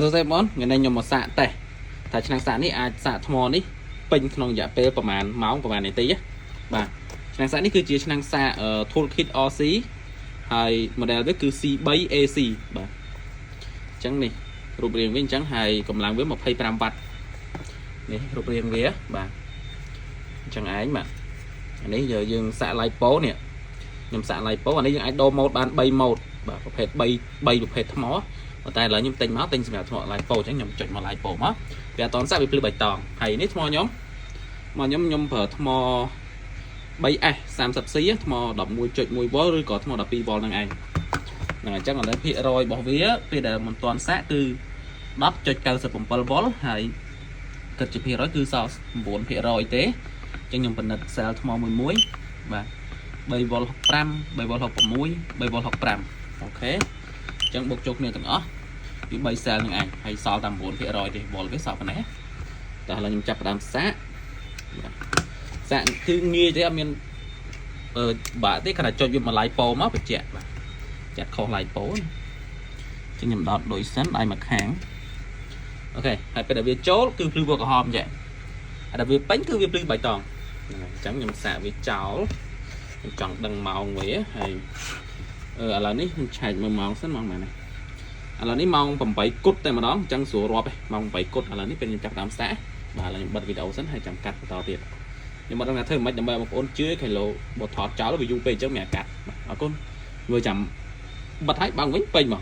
tôi sẽ món ngày nay nhom một sạ tè tại năng sạ ní ai sạ thò ní pin không dạ peประมาณ máuประมาณ này tí á bà năng sạ níคือchia năng sạ toolkit OC ហើយ model វាគឺ C3AC បាទអញ្ចឹងនេះរូបរាងវាអញ្ចឹងហើយកម្លាំងវា25 វ៉ាត់នេះរូបរាងវាបាទអញ្ចឹងឯងបាទអានេះយើងសាក់ lipo នេះខ្ញុំសាក់ lipo អានេះយើងអាចដូរ mode បាន3 mode បាទប្រភេទ3ប្រភេទថ្មតែឥឡូវខ្ញុំទិញមកទិញសម្រាប់ថ្ម lipo អញ្ចឹងខ្ញុំចុចមក lipo មកវាអត់តន់សាក់វាភ្លឺបៃតងហើយនេះថ្មខ្ញុំប្រើថ្ម 3S 30C ថ្ម 11.1V ឬក៏ថ្ម 12V ហ្នឹងឯងហ្នឹងអញ្ចឹងឥឡូវភាគរយរបស់វាពេលដែលមិនទាន់សាក់គឺ 10.97V ហើយគិតជាភាគរយគឺសល់ 9% ទេអញ្ចឹងខ្ញុំពិនិត្យ cell ថ្មមួយបាទ 3V65 3V66 3V65 អូខេអញ្ចឹងបុកចូលគ្នាទាំងអស់ពី3 cell ហ្នឹងឯងហើយសល់តែ 9% ទេ volt វាសល់ប៉ុណ្ណេះតែឥឡូវខ្ញុំចាប់ផ្ដើមសាក់សាក់គឺងាយទេអត់មានបាទទេគ្រាន់តែចុចវាមក lipo មកបញ្ជាក់បាទចាត់ខុស lipo អញ្ចឹងខ្ញុំដកដូចសិនដៃមកខាងអូខេហើយពេលដែលវាចូលគឺភ្លឺពណ៌ក្រហមចាហើយដល់វាពេញគឺវាភ្លឺបៃតងអញ្ចឹងខ្ញុំសាក់វាចោលខ្ញុំចង់ដឹងម៉ោងវាហើយឥឡូវនេះខ្ញុំឆែកមើលម៉ោងសិនម៉ោងម៉ែនេះឥឡូវនេះម៉ោង 8 គត់តែម្ដងអញ្ចឹងស្រួលរាប់ឯងម៉ោង 8 គត់ឥឡូវនេះពេលខ្ញុំចាប់តាមសាក់បាទឥឡូវខ្ញុំបិទវីដេអូសិនហើយចាំកាត់បន្តទៀតខ្ញុំមិនដឹងថាធ្វើមិនដើម្បីបងប្អូនជឿគីឡូបើថតចោលវាយូរពេកអញ្ចឹងមិនកាត់អរគុណមើលចាំបិទឲ្យបើងវិញពេញមក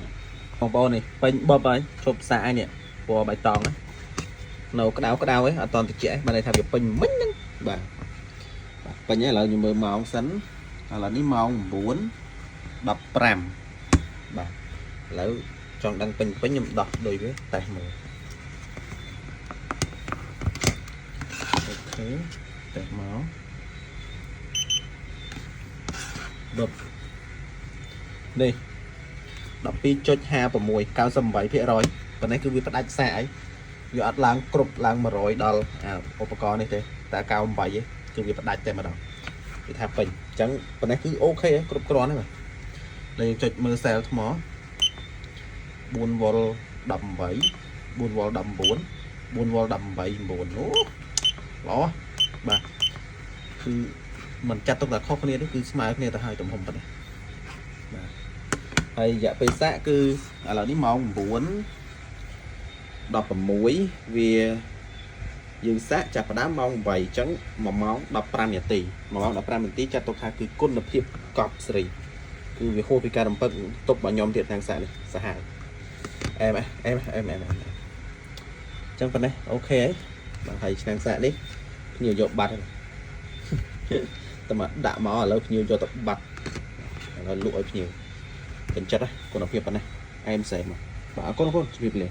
បងប្អូននេះពេញបបហើយឈប់សាក់ហើយនេះពណ៌បៃតងនៅក្តៅឯងអត់តន់តិចឯងបានន័យថាវាពេញមិញហ្នឹងបាទពេញហើយឥឡូវខ្ញុំមើលម៉ោងសិនឥឡូវនេះម៉ោង 9:15 បាទឥឡូវចង់ដឹងពេញខ្ញុំដោះដូចវាតេស្តមើលអូខេតេស្តមកដុតនេះ 12.56 98% ប៉ុន្តែគឺវាផ្ដាច់សាកអីវាអត់ឡើងគ្រប់ឡើង 100 ដល់ឧបករណ៍នេះទេតែ98ឯងគឺវាផ្ដាច់តែម្ដងគេថាពេញអញ្ចឹងប៉ុន្តែគឺអូខេគ្រប់គ្រាន់ហើយបាទយើងចុចមើល cell ថ្ម 4V 18 4V 19 4V 18 9អូល្អបាទគឺមិនចាត់ទុកថាខុសគ្នាទេគឺស្មើគ្នាទៅហើយទំហំប៉ុណ្ណេះបាទហើយរយៈពេលសាក់គឺឥឡូវនេះម៉ោង 9:16 វាយើងសាក់ចាប់ផ្ដើមម៉ោង 8 អញ្ចឹង1ម៉ោង 15 នាទី1ម៉ោង 15 នាទីចាត់ទុកថាគឺគុណភាពកប់សេរីគឺវាហួសពីការរំពឹងទុករបស់ខ្ញុំទៀតខាងសាក់នេះសាហាវអែមអញ្ចឹងប៉ុណ្ណេះអូខេហើយបាទហើយឆ្នាំងសាក់នេះភ្ញៀវយកបាត់ហើយតែមកដាក់មកឥឡូវភ្ញៀវយកទៅបាត់ឥឡូវលក់ឲ្យភ្ញៀវពេញចិត្តហើយគុណភាពប៉ុណ្ណេះអែមផ្សេងមកបាទអរគុណជម្រាបលា